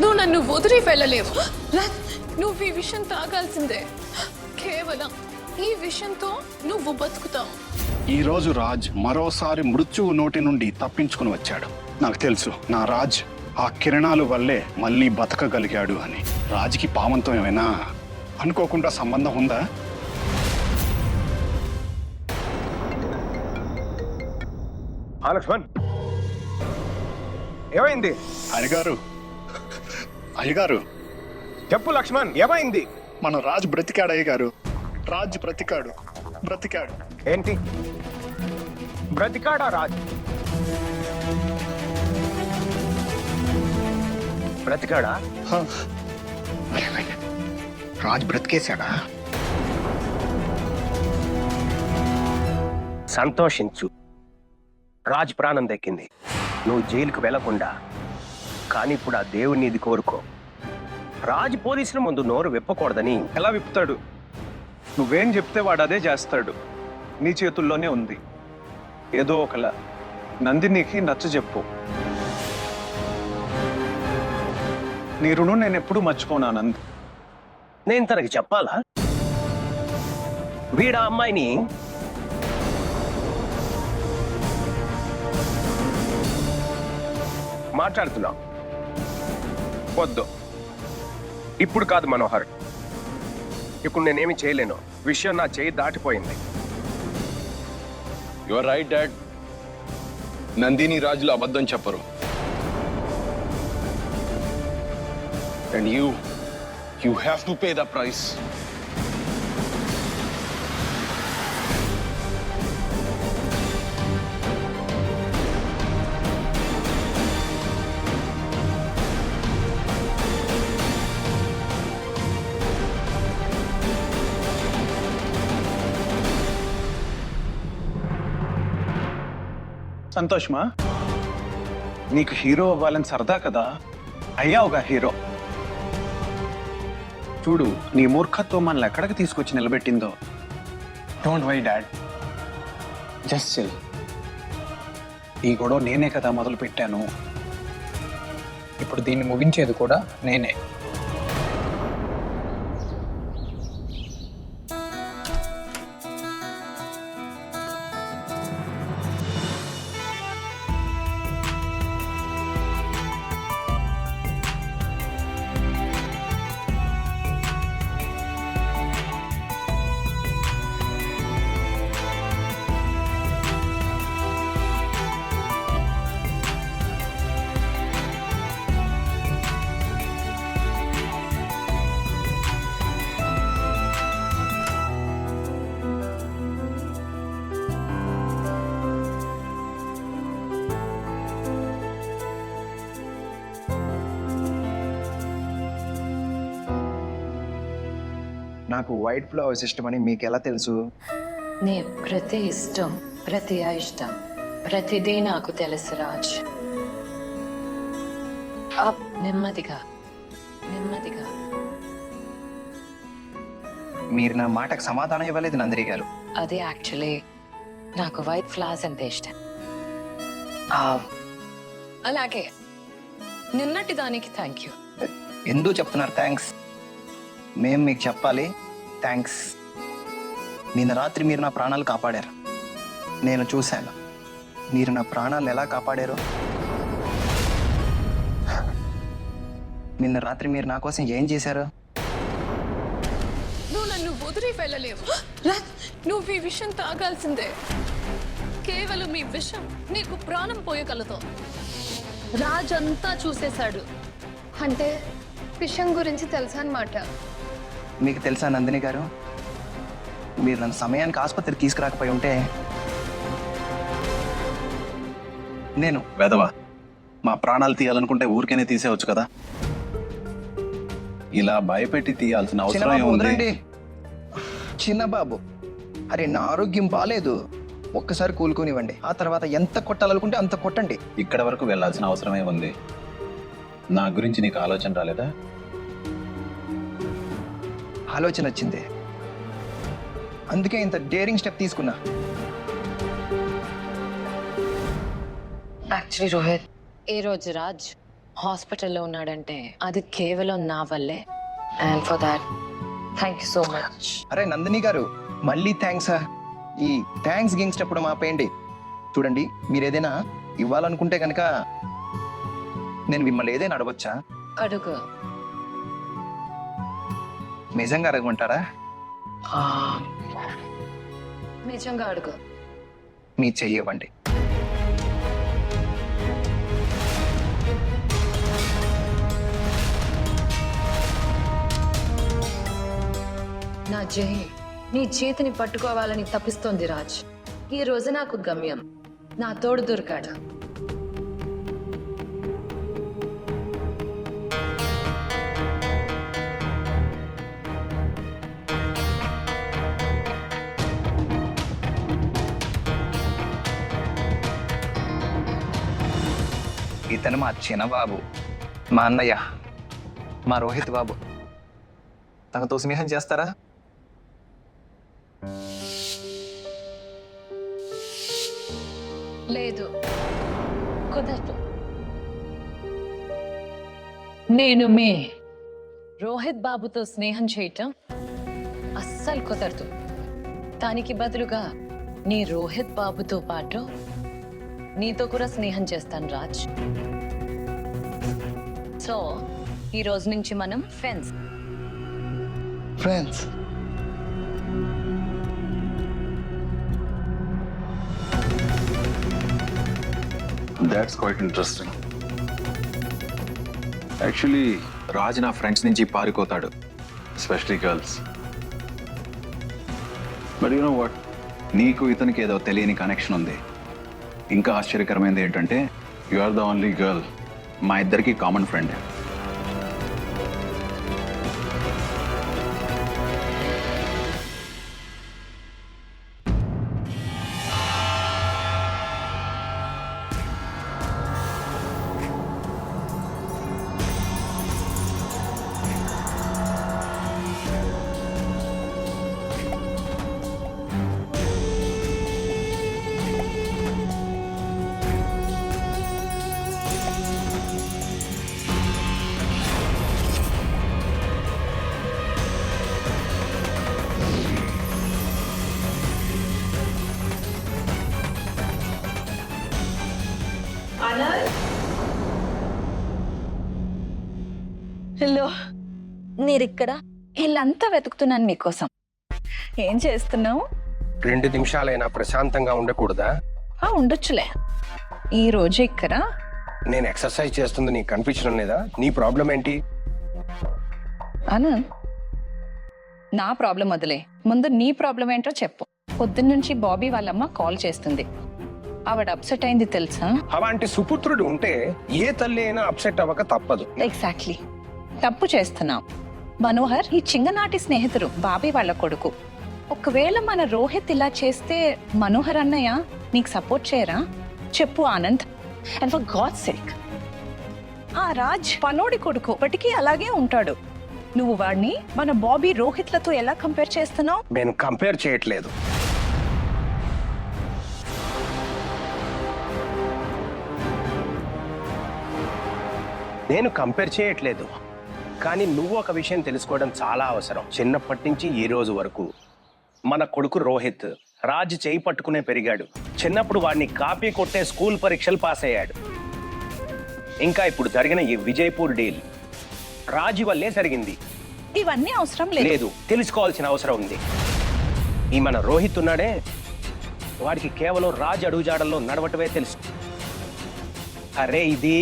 నువ్వు నన్ను వదిలి వెళ్ళలేవు. నువ్వు ఈ విషయం తాగాల్సిందే. కేవలం ఈ విషయంతో నువ్వు బతుకుతావు. ఈ రోజు రాజ్ మరోసారి మృత్యువు నోటి నుండి తప్పించుకుని వచ్చాడు. నాకు తెలుసు నా రాజ్ ఆ కిరణాలు వల్లే మళ్ళీ బతకగలిగాడు అని. రాజ్కి పావంతో ఏమైనా అనుకోకుండా సంబంధం ఉందా? లక్ష్మణ్, ఏమైంది? అయ్యగారు చెప్పు లక్ష్మణ్, ఏమైంది? మన రాజ్ బ్రతికాడు అయ్యగారు. రాజ్ బ్రతికాడు. ఏంటి బ్రతికాడా రాజ్? బ్రతికాడా? రాజ్ బ్రతికేశాడా? సంతోషించు, రాజ్ ప్రాణం దక్కింది. నువ్వు జైలుకు వెళ్లకుండా. కానీ ఇప్పుడు ఆ దేవుడిని ఇది కోరుకో. రాజ్ పోలీసుల ముందు నోరు విప్పకూడదని. ఎలా విప్పుతాడు? నువ్వేం చెప్తే వాడు అదే చేస్తాడు. నీ చేతుల్లోనే ఉంది. ఏదో ఒకలా నందినికి నచ్చ చెప్పు. నీ రుణం నేను ఎప్పుడు మర్చిపోనా నంది. నేను తనకి చెప్పాలా? వీడా అమ్మాయిని మాట్లాడుతున్నావు. వద్దు, ఇప్పుడు కాదు మనోహర్. ఇప్పుడు నేనేమి చేయలేను. విషయం నా చేయి దాటిపోయింది. You are right dad. Nandini రాజులు అబద్ధం చెప్పరు. And you have to pay the price. సంతోషమా? నీకు హీరో అవ్వాలని సరదా కదా, అయ్యావుగా హీరో. చూడు, నీ మూర్ఖత్వం మనల్ని ఎక్కడికి తీసుకొచ్చి నిలబెట్టిందో. Don't worry dad, just chill. ఈ గొడవ నేనే కదా మొదలు పెట్టాను. ఇప్పుడు దీన్ని ముగించేది కూడా నేనే. నాకు వైట్ ఫ్లవర్స్ ఇష్టమని మీకు ఎలా తెలుసు? నీ ప్రతి ఇష్టం, ప్రతి అయిష్టం, ప్రతిదీ నాకు తెలుసు రాజ్. నెమ్మదిగా. మీరు నా మాటకు సమాధానం ఇవ్వలేదు నందిని గారు. అది యాక్చువల్లీ నాకు వైట్ ఫ్లవర్స్ అంటే ఇష్టం. అలాగే నిన్నటి దానికి థ్యాంక్ యూ. ఎందుకు చెప్తున్నారు థ్యాంక్స్? మేము మీకు చెప్పాలి థ్యాంక్స్. నిన్న రాత్రి మీరు నా ప్రాణాలు కాపాడారు. నేను చూశాను మీరు నా ప్రాణాలు ఎలా కాపాడారో. నిన్న రాత్రి మీరు నా కోసం ఏం చేశారు? నువ్వు నన్ను వదిలి వెళ్ళలేవు. నువ్వు ఈ విషయం తాగాల్సిందే. కేవలం ఈ విషయం నీకు ప్రాణం పోయగలదు. రాజ్ అంతా చూసేశాడు. అంటే విషయం గురించి తెలుసా అన్నమాట. మీకు తెలుసా నందిని గారు, మీరు నన్ను సమయానికి ఆసుపత్రికి తీసుకురాకపోయి ఉంటే నేను వెదవా, మా ప్రాణాలు తీయాలనుకుంటే ఊరికేనే తీసేవచ్చు కదా. ఇలా భయపెట్టి తీయాల్సిన అవసరం ఏముంది? చిన్నబాబు, అరే నా ఆరోగ్యం బాలేదు, ఒక్కసారి కూలుకోనివ్వండి. ఆ తర్వాత ఎంత కొట్టాలనుకుంటే అంత కొట్టండి. ఇక్కడ వరకు వెళ్ళాల్సిన అవసరమే ఉంది. నా గురించి నీకు ఆలోచన రాలేదా? ఆలోచన వచ్చింది, అందుకే ఇంత డేరింగ్ స్టెప్ తీసుకున్నా. యాక్చువల్లీ రోహిత్, ఈ రోజు రాజ్ హాస్పిటల్లో ఉన్నాడంటే అది కేవలం నా వల్లే. And for that thank you so much. అరే నందిని గారు, మళ్ళీ థ్యాంక్సా? ఈ థ్యాంక్స్ గింగ్స్ అప్పుడు మాపేయండి. చూడండి, మీరు ఏదైనా ఇవ్వాలనుకుంటే కనుక నేను మిమ్మల్ని ఏదైనా అడగొచ్చా? అడుగు. నిజంగా అడగమంటారా? నిజంగా అడుగు. మీ చెయ్యవండి. నా జై నీ చేతిని పట్టుకోవాలని తప్పిస్తోంది రాజ్. ఈ రోజు నాకు గమ్యం. నా తోడు దొరికాడు. ఇతను మా చిన్నబాబు, మా అన్నయ్య, మా రోహిత్ బాబు. తనతో స్నేహం చేస్తారా? లేదు, కుదరదు. నేను మీ రోహిత్ బాబుతో స్నేహం చేయటం అస్సలు కుదరదు. దానికి బదులుగా నీ రోహిత్ బాబుతో పాటు నీతో కూడా స్నేహం చేస్తాను రాజ్. సో ఈ రోజు నుంచి మనం friends. Friends? That's quite interesting. Actually Raj నా ఫ్రెండ్స్ నుంచి పారిపోతాడు, especially girls. But you know what, నీకు ఇతనికి ఏదో తెలియని కనెక్షన్ ఉంది. ఇంకా ఆశ్చర్యకరమైనది ఏంటంటే you are the only girl మా ఇద్దరికి కామన్ ఫ్రెండ్. హలో, మీరిక్కడ? ఇల్లంతా వెతుకుతున్నాను మీకోసం. ఏం చేస్తున్నావు? 2 నిమిషాలైనా ప్రశాంతంగా ఉండకూడదా? ఉండొచ్చులే. ఈ రోజు ఇక్కడ నేను ఎక్సర్సైజ్ చేస్తుంది నీకు కనిపించడం లేదా? నీ ప్రాబ్లం ఏంటి? ఆనంద్, నా ప్రాబ్లం వదిలే, ముందు నీ ప్రాబ్లం ఏంటో చెప్పు. పొద్దున్నుంచి బాబీ వాళ్ళమ్మ కాల్ చేస్తుంది. ఆవిడ అప్సెట్ అయింది తెలుసా? అలాంటి సుపుత్రుడు ఉంటే ఏ తల్లి అయినా అప్సెట్ అవ్వక తప్పదు. ఎగ్జాక్ట్లీ. తప్పు చేస్తున్నావు. మనోహర్ ఈ చిన్ననాటి స్నేహితుడు, బాబీ వాళ్ళ కొడుకు. ఒకవేళ మన రోహిత్ ఇలా చేస్తే మనోహర్ అన్నయ్య నీకు సపోర్ట్ చేయరా? చెప్పు Anand. And for God's sake, ఆ రాజ్ పనోడి కొడుకు, ఇప్పటికీ అలాగే ఉంటాడు. నువ్వు వాడిని మన బాబీ రోహిత్లతో ఎలా కంపేర్ చేస్తున్నావు? నేను కంపేర్ చేయట్లేదు. నేను కంపేర్ చేయట్లేదు, కానీ నువ్వు ఒక విషయం తెలుసుకోవడం చాలా అవసరం. చిన్నప్పటి నుంచి ఈ రోజు వరకు మన కొడుకు రోహిత్ రాజ్ చేయి పట్టుకునే పెరిగాడు. చిన్నప్పుడు వాడిని కాపీ కొట్టే స్కూల్ పరీక్షలు పాస్ అయ్యాడు. ఇంకా ఇప్పుడు జరిగిన ఈ విజయపూర్ డీల్ రాజు వల్లే జరిగింది. ఇవన్నీ అవసరం లేదు, తెలుసుకోవాల్సిన అవసరం ఉంది. ఈ మన రోహిత్ ఉన్నాడే, వాడికి కేవలం రాజ్ అడుగుజాడల్లో నడవటమే తెలుసు. అరే, ఇది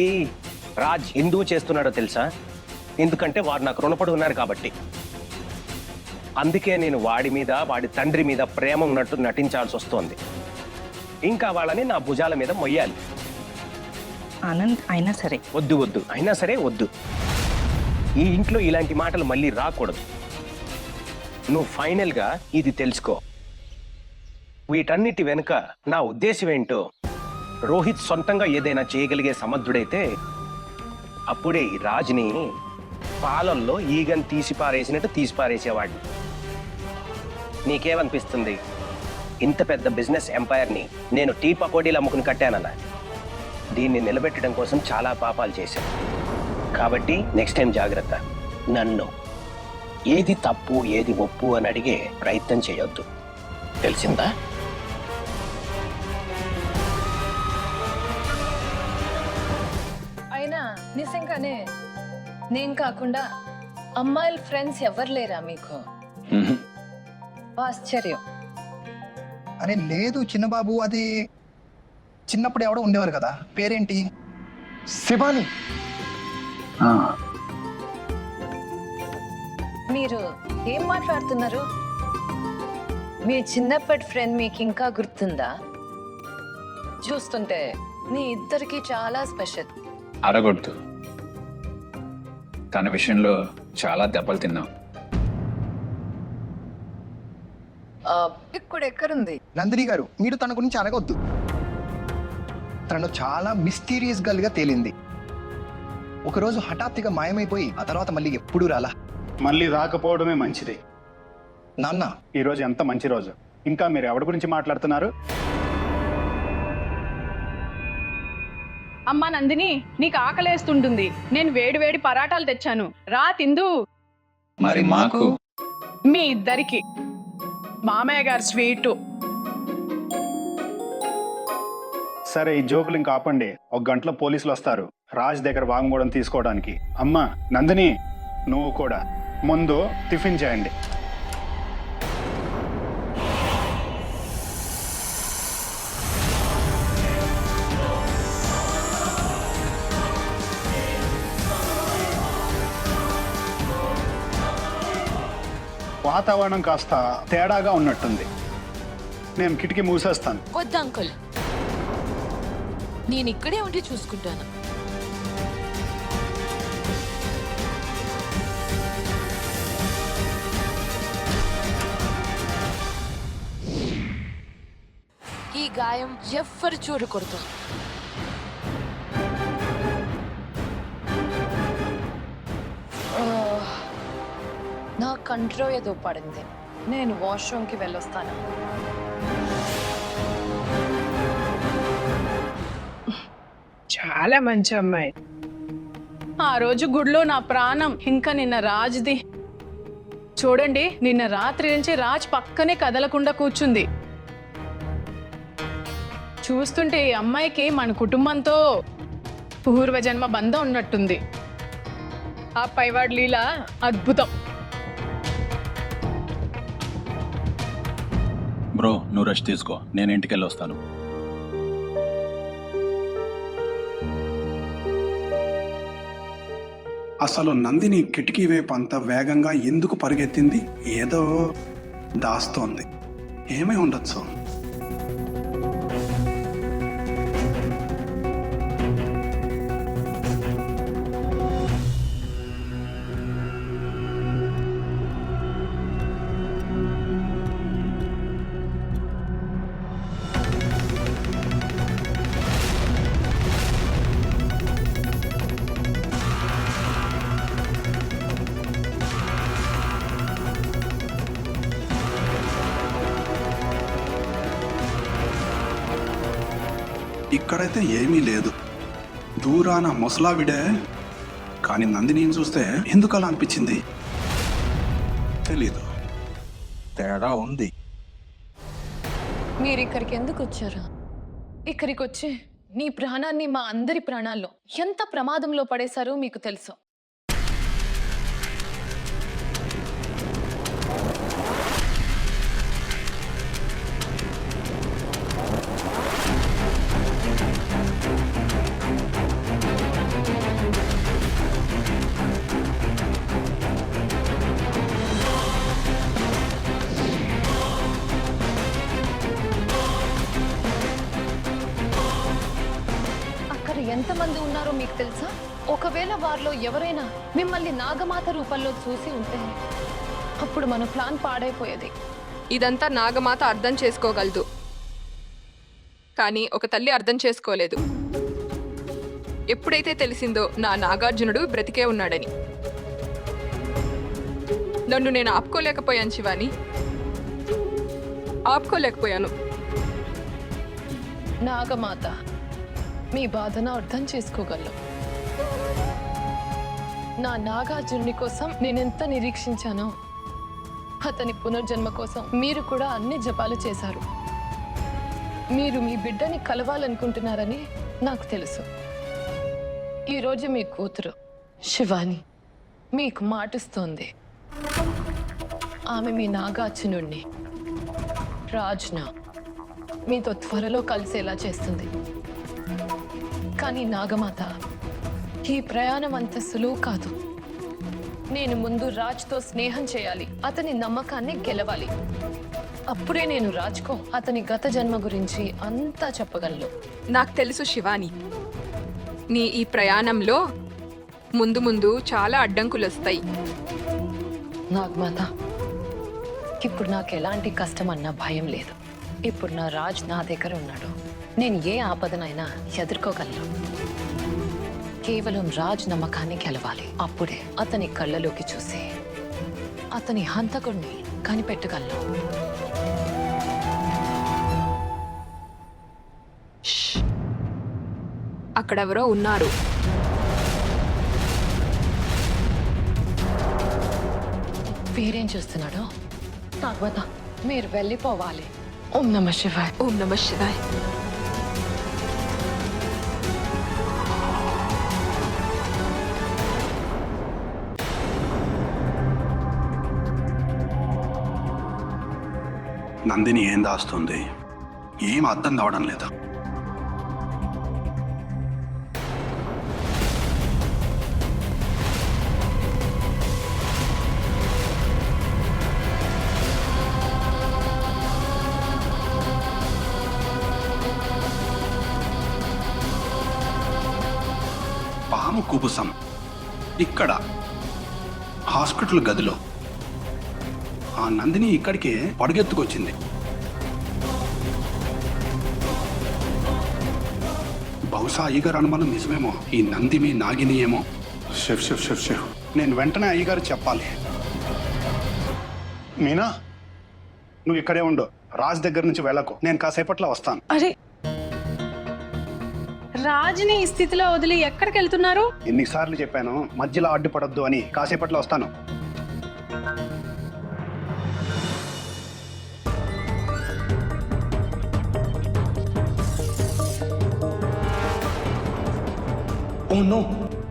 రాజ్ ఎందుకు చేస్తున్నాడో తెలుసా? ఎందుకంటే వారు నాకు రుణపడి ఉన్నారు కాబట్టి. అందుకే నేను వాడి మీద, వాడి తండ్రి మీద ప్రేమ ఉన్నట్టు నటించాల్సి వస్తోంది. ఇంకా వాళ్ళని నా భుజాల మీద మొయ్యాలి. ఆనంద్, అయినా సరే వద్దు వద్దు, అయినా సరే వద్దు. ఈ ఇంట్లో ఇలాంటి మాటలు మళ్ళీ రాకూడదు. నువ్వు ఫైనల్గా ఇది తెలుసుకో. వీటన్నిటి వెనుక నా ఉద్దేశం ఏంటో, రోహిత్ సొంతంగా ఏదైనా చేయగలిగే సమర్థుడైతే అప్పుడే ఈ రాజుని పాలల్లో ఈగని తీసిపారేసినట్టు తీసిపారేసేవాడిని. నీకేమనిపిస్తుంది? ఇంత పెద్ద బిజినెస్ ఎంపైర్ని నేను టీ పకోడీలు అమ్ముకుని కట్టానన్నా. దీన్ని నిలబెట్టడం కోసం చాలా పాపాలు చేశాను. కాబట్టి నెక్స్ట్ టైం జాగ్రత్త. నన్ను ఏది తప్పు ఏది ఒప్పు అని అడిగే ప్రయత్నం చేయొద్దు, తెలిసిందా? అయినా నిజంగానే నేను కాకుండా అమ్మాయిల ఫ్రెండ్స్ ఎవరు లేరా మీకు? ఆశ్చర్యం. అరే లేదు చిన్నబాబు, అది చిన్నప్పుడు ఎవడో ఉండేవారు కదా, పేరేంటి? శివాని. మీరు ఏం మాట్లాడుతున్నారు? మీ చిన్నప్పటి ఫ్రెండ్ మీకు ఇంకా గుర్తుందా? చూస్తుంటే మీ ఇద్దరికి చాలా స్పెషల్. అడగొద్దు, తన విషయంలో చాలా దెబ్బలు తిన్నాం. ఇక్కడ ఎక్కడుంది? నందిని గారు, మీరు తన గురించి అడగొద్దు. తను చాలా మిస్టీరియస్ గర్ల్ గా తేలింది. ఒకరోజు హఠాత్తుగా మాయమైపోయి ఆ తర్వాత మళ్ళీ ఎప్పుడూ రాలా. మళ్ళీ రాకపోవడమే మంచిది. నాన్న, ఈరోజు ఎంత మంచి రోజు, ఇంకా మీరు ఎవరి గురించి మాట్లాడుతున్నారు? అమ్మా నందిని, నీకు ఆకలేస్తుంటుంది. నేను వేడి వేడి పరాటాలు తెచ్చాను, రా తిందు. మరి మాకు? మీ ఇద్దరికి మామయ్య గారు స్వీటు. సరే, ఈ జోకులు ఇంకా ఆపండి. 1 గంటలో పోలీసులు వస్తారు రాజ్ దగ్గర వాంగ్మూలం తీసుకోవడానికి. అమ్మా నందిని, నువ్వు కూడా ముందు టిఫిన్ చేయండి. వాతావరణం కాస్త తేడాగా ఉన్నట్టుంది. నేను కిటికీ మూసేస్తాను. వద్దు అంకుల్, నేను ఇక్కడే ఉండి చూసుకుంటాను. ఈ గాయం ఎవ్వరు చూడకూడదు. నా కంట్లో ఏదో పడింది. నేను వాష్రూమ్కి వెళ్ళొస్తాను. చాలా మంచి అమ్మాయి. ఆ రోజు గుడిలో నా ప్రాణం ఇంకా నిన్న రాజ్ది. చూడండి, నిన్న రాత్రి నుంచి రాజ్ పక్కనే కదలకుండా కూర్చుంది. చూస్తుంటే ఈ అమ్మాయికి మన కుటుంబంతో పూర్వజన్మ బంధం ఉన్నట్టుంది. ఆ పైవాడి లీల అద్భుతం. బ్రో, నువ్వు రెస్ట్ తీసుకో, నేను ఇంటికి వెళ్ళి వస్తాను. అసలు నందిని కిటికీ వైపు అంత వేగంగా ఎందుకు పరిగెత్తింది? ఏదో దాస్తోంది. ఏమై ఉండొచ్చు? ఇక్కడైతే ఏమీ లేదు. దూరాన ముసలావిడే, కానీ నందిని చూస్తే ఎందుకు అలా అనిపించింది తెలీదు. తేడా ఉంది. మీరు ఇక్కడికి ఎందుకు వచ్చారు? ఇక్కడికి వచ్చి నీ ప్రాణాన్ని మా అందరి ప్రాణాల్లో ఎంత ప్రమాదంలో పడేశారో మీకు తెలుసు. ఎంతమంది ఉన్నారో మీకు తెలుసా? ఒకవేళ వారిలో ఎవరైనా మిమ్మల్ని నాగమాత రూపంలో చూసి ఉంటే అప్పుడు మన ప్లాన్ పాడైపోయేది. ఇదంతా నాగమాత అర్థం చేసుకోగలదు, కానీ ఒక తల్లి అర్థం చేసుకోలేదు. ఎప్పుడైతే తెలిసిందో నా నాగార్జునుడు బ్రతికే ఉన్నాడని, నన్ను నేను ఆపుకోలేకపోయాను శివాని, ఆపుకోలేకపోయాను. నాగమాత మీ బాధను అర్థం చేసుకోగలను. నా నాగార్జునుడి కోసం నేనెంత నిరీక్షించానో అతని పునర్జన్మ కోసం మీరు కూడా అన్ని జపాలు చేశారు. మీరు మీ బిడ్డని కలవాలనుకుంటున్నారని నాకు తెలుసు. ఈరోజు మీ కూతురు శివాని మీకు మాటిస్తోంది. ఆమె మీ నాగార్జునుడిని రాజ్న మీతో త్వరలో కలిసేలా చేస్తుంది. కానీ నాగమాత, ఈ ప్రయాణం అంత సులువు కాదు. నేను ముందు రాజ్తో స్నేహం చేయాలి, అతని నమ్మకాన్ని గెలవాలి. అప్పుడే నేను రాజ్కో అతని గత జన్మ గురించి అంతా చెప్పగలను. నాకు తెలుసు శివాని, నీ ఈ ప్రయాణంలో ముందు ముందు చాలా అడ్డంకులు వస్తాయి. నాగమాత, ఇప్పుడు నాకు ఎలాంటి కష్టం అన్నా భయం లేదు. ఇప్పుడు నా రాజ్ నా దగ్గర ఉన్నాడు. నేను ఏ ఆపదనైనా ఎదుర్కోగలను. కేవలం రాజ్ నమ్మకాన్ని గెలవాలి. అప్పుడే అతని కళ్ళలోకి చూసి అతని హంతకుడిని కనిపెట్టగలను. అక్కడెవరో ఉన్నారు. వీరేం చూస్తున్నాడో? నాగమాత, మీరు వెళ్ళిపోవాలి. ఓం నమ శివాయ్. ఓం నమ శివాయ్. నందిని ఏం దాస్తుంది? ఏం అర్థం కావడం లేదా? పాము కుబుసం ఇక్కడ హాస్పిటల్ గదిలో. ఆ నందిని ఇక్కడికి పడుగెత్తుకొచ్చింది. బహుశా అయ్యగారు అనుమానం నిజమేమో. ఈ నందిని నాగిని ఏమో. షెఫ్ షెఫ్ షెఫ్ షెఫ్ నేను వెంటనే అయ్యగారు చెప్పాలి. మీనా, నువ్వు ఇక్కడే ఉండు. రాజ్ దగ్గర నుంచి వెళ్ళకు. నేను కాసేపట్లో వస్తాను. అరే, రాజ్ని ఈ స్థితిలో వదిలి ఎక్కడికి వెళ్తున్నారు? ఎన్నిసార్లు చెప్పాను మధ్యలో అడ్డుపడొద్దు అని. కాసేపట్లో వస్తాను. ఓ నో,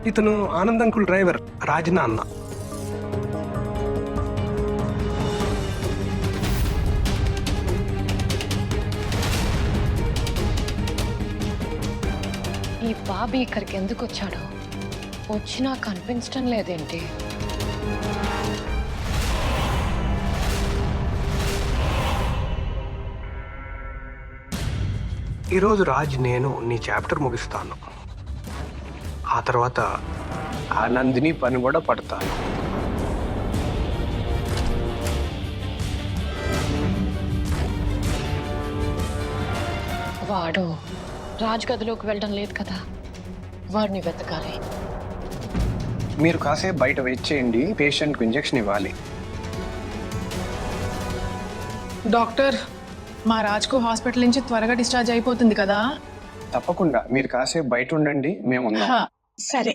ఇతను ఆనంద్ అంకుల్ డ్రైవర్, రాజ్నా అన్న. ఈ బాబీ ఇక్కడికి ఎందుకు వచ్చాడు? వచ్చినా కనిపించడం లేదేంటి? ఈరోజు రాజ్ నేను నీ చాప్టర్ ముగిస్తాను. ఆ తర్వాత ఆ నందిని పని కూడా పడతాను. వాడు రాజ్ గదిలోకి వెళ్ళడం లేదు కదా, వాడిని వెతకాలి. మీరు కాసేపు బయట వెయిట్ చేయండి, పేషెంట్కి ఇంజెక్షన్ ఇవ్వాలి. డాక్టర్, మా రాజ్కు హాస్పిటల్ నుంచి త్వరగా డిశ్చార్జ్ అయిపోతుంది కదా? తప్పకుండా మీరు కాసేపు బయట ఉండండి, మేము ఉన్నాం. సరే.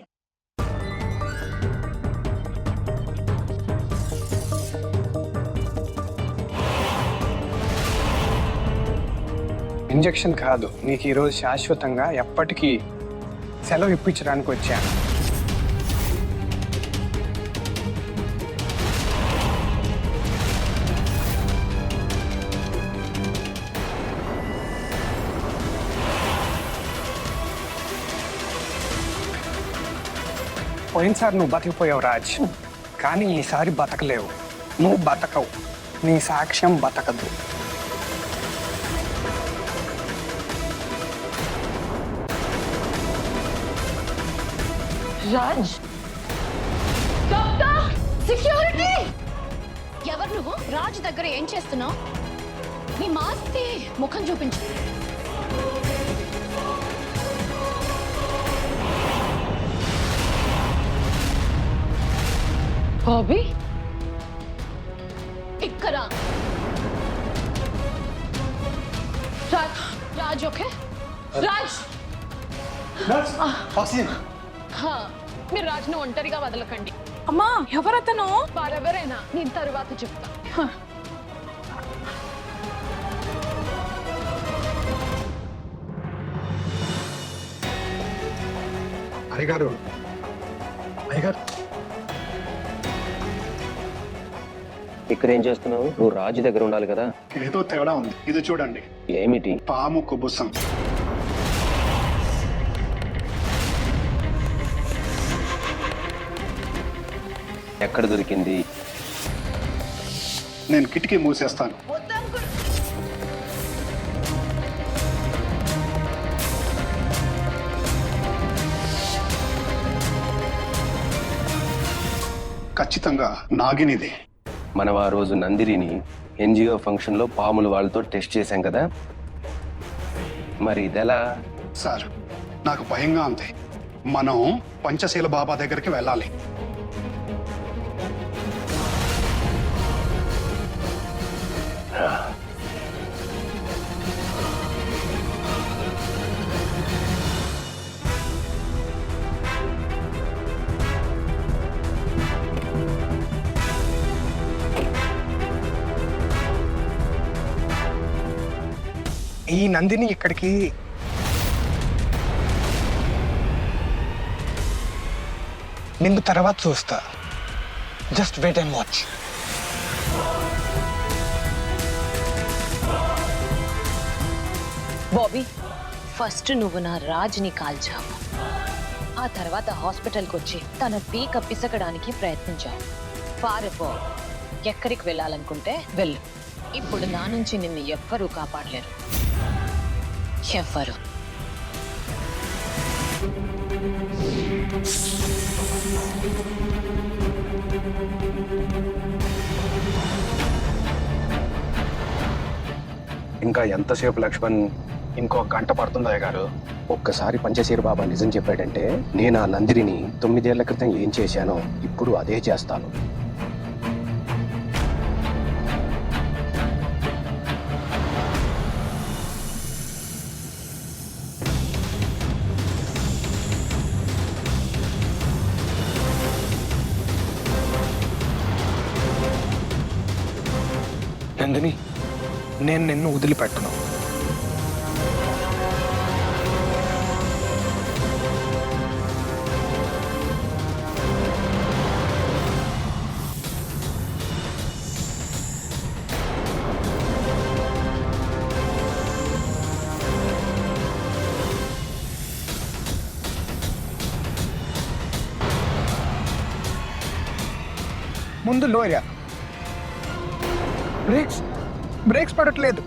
ఇంజెక్షన్ కాదు, నీకు ఈరోజు శాశ్వతంగా ఎప్పటికీ సెలవు ఇప్పించడానికి వచ్చాను. పోయినసారి నువ్వు బతికిపోయావు రాజ్, కానీ ఈసారి బతకలేవు. నువ్వు బతకవు, నీ సాక్ష్యం బతకదు. Raj, doctor, security! ఎవరు నువ్వు? రాజ్ దగ్గర ఏం చేస్తున్నావు? నీ మాస్క్ ముఖం చూపించు. బాబీ, ఇక్కడ రాజ్. రాజ్ ఓకే? రాజ్, ఆక్సిజన్. हाँ, మీరు రాజును ఒంటరిగా వదలకండి. అమ్మా, ఎవరతను? వారెవరైనా నేను తరువాత చెప్తా. అయ్యగారు, అయ్యగారు, ఇక్కడ ఏం చేస్తున్నావు? నువ్వు రాజు దగ్గర ఉండాలి కదా. ఏదో తేడా ఉంది. ఇది చూడండి. ఏమిటి? పాము కుబుసం. ఎక్కడ దొరికింది? నేను కిటికీ మూసేస్తాను. ఖచ్చితంగా నాగినిది. మనం ఆ రోజు నందిరిని ఎన్జిఓ ఫంక్షన్ లో పాములు వాళ్ళతో టెస్ట్ చేశాం కదా, మరి ఇదెలా? సార్, నాకు భయంగా ఉంది. మనం పంచశీల బాబా దగ్గరికి వెళ్ళాలి. ఈ నందిని ఇక్కడికి నిన్ను తర్వాత చూస్తా. Just wait and watch. Bobby, first నువ్వు నా రాజ్ని కాల్చావు. ఆ తర్వాత హాస్పిటల్కి వచ్చి తన పీక పిసకడానికి ప్రయత్నించావు. పారిపో. ఎక్కడికి వెళ్ళాలనుకుంటే వెళ్ళు. ఇప్పుడు నా నుంచి నిన్ను ఎవ్వరూ కాపాడలేరు. ఎవ్వరు. ఇంకా ఎంతసేపు లక్ష్మణ్? ఇంకో గంట పడుతుందా గారు? ఒక్కసారి పంచశీర బాబా నిజం చెప్పాడంటే నేను ఆ నందిరిని 9 ఏళ్ల క్రితం ఏం చేశానో ఇప్పుడు అదే చేస్తాను. నందిని, నేను నిన్ను వదిలిపెట్టను. ముందు లోయ. బ్రేక్స్ పడట్లేదు.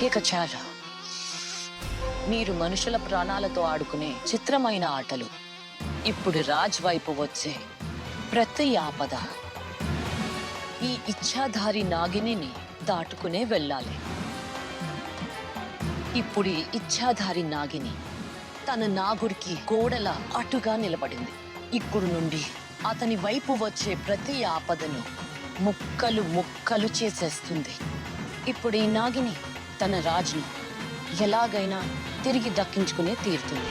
ఇక చాలు. మీరు మనుషుల ప్రాణాలతో ఆడుకునే చిత్రమైన ఆటలు. ఇప్పుడు రాజ్ వైపు వచ్చే ప్రతి ఆపద ఈ ఇచ్ఛాధారి నాగిని దాటుకునే వెళ్ళాలి. ఇప్పుడు ఈ ఇచ్ఛాధారి నాగిని తన నాగుడికి గోడల అటుగా నిలబడింది. ఇప్పుడు నుండి అతని వైపు వచ్చే ప్రతి ఆపదను ముక్కలు ముక్కలు చేసేస్తుంది. ఇప్పుడు ఈ నాగిని తన రాజును ఎలాగైనా తిరిగి దక్కించుకునే తీరుతుంది.